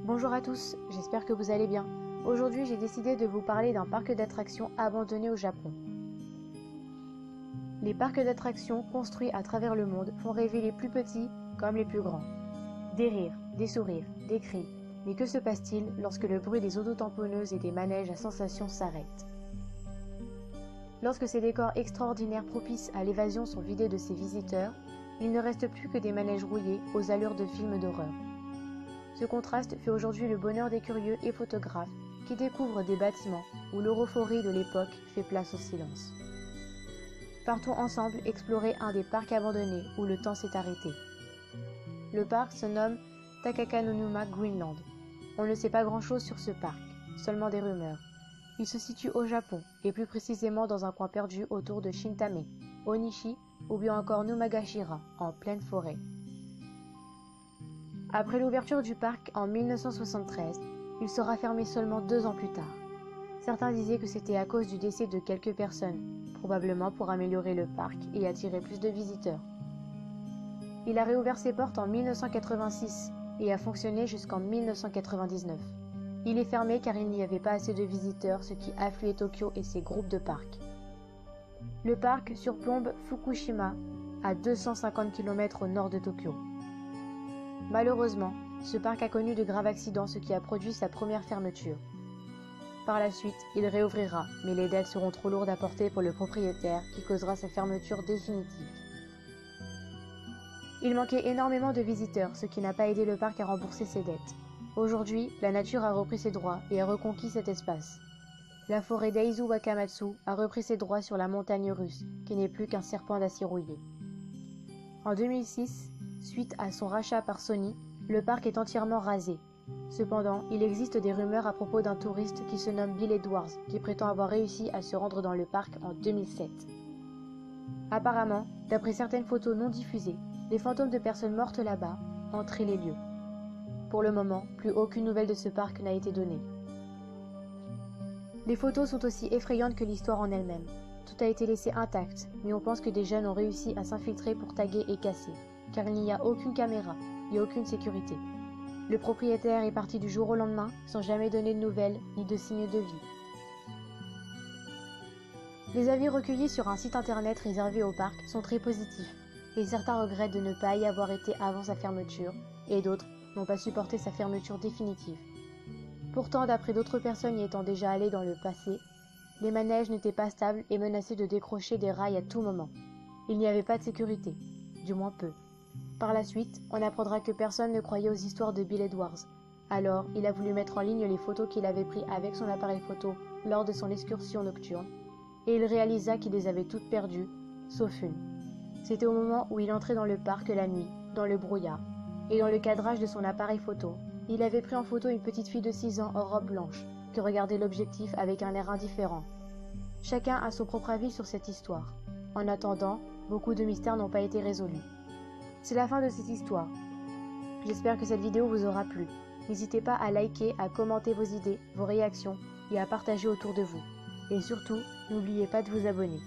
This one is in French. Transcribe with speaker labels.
Speaker 1: Bonjour à tous, j'espère que vous allez bien. Aujourd'hui, j'ai décidé de vous parler d'un parc d'attractions abandonné au Japon. Les parcs d'attractions construits à travers le monde font rêver les plus petits comme les plus grands. Des rires, des sourires, des cris. Mais que se passe-t-il lorsque le bruit des autotamponneuses et des manèges à sensations s'arrête? Lorsque ces décors extraordinaires propices à l'évasion sont vidés de ses visiteurs, il ne reste plus que des manèges rouillés aux allures de films d'horreur. Ce contraste fait aujourd'hui le bonheur des curieux et photographes qui découvrent des bâtiments où l'euphorie de l'époque fait place au silence. Partons ensemble explorer un des parcs abandonnés où le temps s'est arrêté. Le parc se nomme Takakanonuma Greenland. On ne sait pas grand-chose sur ce parc, seulement des rumeurs. Il se situe au Japon, et plus précisément dans un coin perdu autour de Shintame, Onishi ou bien encore Numagashira, en pleine forêt. Après l'ouverture du parc en 1973, il sera fermé seulement 2 ans plus tard. Certains disaient que c'était à cause du décès de quelques personnes, probablement pour améliorer le parc et attirer plus de visiteurs. Il a réouvert ses portes en 1986 et a fonctionné jusqu'en 1999. Il est fermé car il n'y avait pas assez de visiteurs, ce qui affluait Tokyo et ses groupes de parcs. Le parc surplombe Fukushima, à 250 km au nord de Tokyo. Malheureusement, ce parc a connu de graves accidents, ce qui a produit sa première fermeture. Par la suite, il réouvrira, mais les dettes seront trop lourdes à porter pour le propriétaire qui causera sa fermeture définitive. Il manquait énormément de visiteurs, ce qui n'a pas aidé le parc à rembourser ses dettes. Aujourd'hui, la nature a repris ses droits et a reconquis cet espace. La forêt d'Eizu Wakamatsu a repris ses droits sur la montagne russe, qui n'est plus qu'un serpent d'acier rouillé. En 2006, suite à son rachat par Sony, le parc est entièrement rasé. Cependant, il existe des rumeurs à propos d'un touriste qui se nomme Bill Edwards, qui prétend avoir réussi à se rendre dans le parc en 2007. Apparemment, d'après certaines photos non diffusées, les fantômes de personnes mortes là-bas hantraient les lieux. Pour le moment, plus aucune nouvelle de ce parc n'a été donnée. Les photos sont aussi effrayantes que l'histoire en elle-même. Tout a été laissé intact, mais on pense que des jeunes ont réussi à s'infiltrer pour taguer et casser, car il n'y a aucune caméra et aucune sécurité. Le propriétaire est parti du jour au lendemain, sans jamais donner de nouvelles ni de signes de vie. Les avis recueillis sur un site internet réservé au parc sont très positifs, et certains regrettent de ne pas y avoir été avant sa fermeture, et d'autres n'ont pas supporté sa fermeture définitive. Pourtant, d'après d'autres personnes y étant déjà allées dans le passé, les manèges n'étaient pas stables et menaçaient de décrocher des rails à tout moment. Il n'y avait pas de sécurité, du moins peu. Par la suite, on apprendra que personne ne croyait aux histoires de Bill Edwards. Alors, il a voulu mettre en ligne les photos qu'il avait prises avec son appareil photo lors de son excursion nocturne, et il réalisa qu'il les avait toutes perdues, sauf une. C'était au moment où il entrait dans le parc la nuit, dans le brouillard, et dans le cadrage de son appareil photo, il avait pris en photo une petite fille de 6 ans en robe blanche, qui regardait l'objectif avec un air indifférent. Chacun a son propre avis sur cette histoire. En attendant, beaucoup de mystères n'ont pas été résolus. C'est la fin de cette histoire. J'espère que cette vidéo vous aura plu. N'hésitez pas à liker, à commenter vos idées, vos réactions et à partager autour de vous. Et surtout, n'oubliez pas de vous abonner.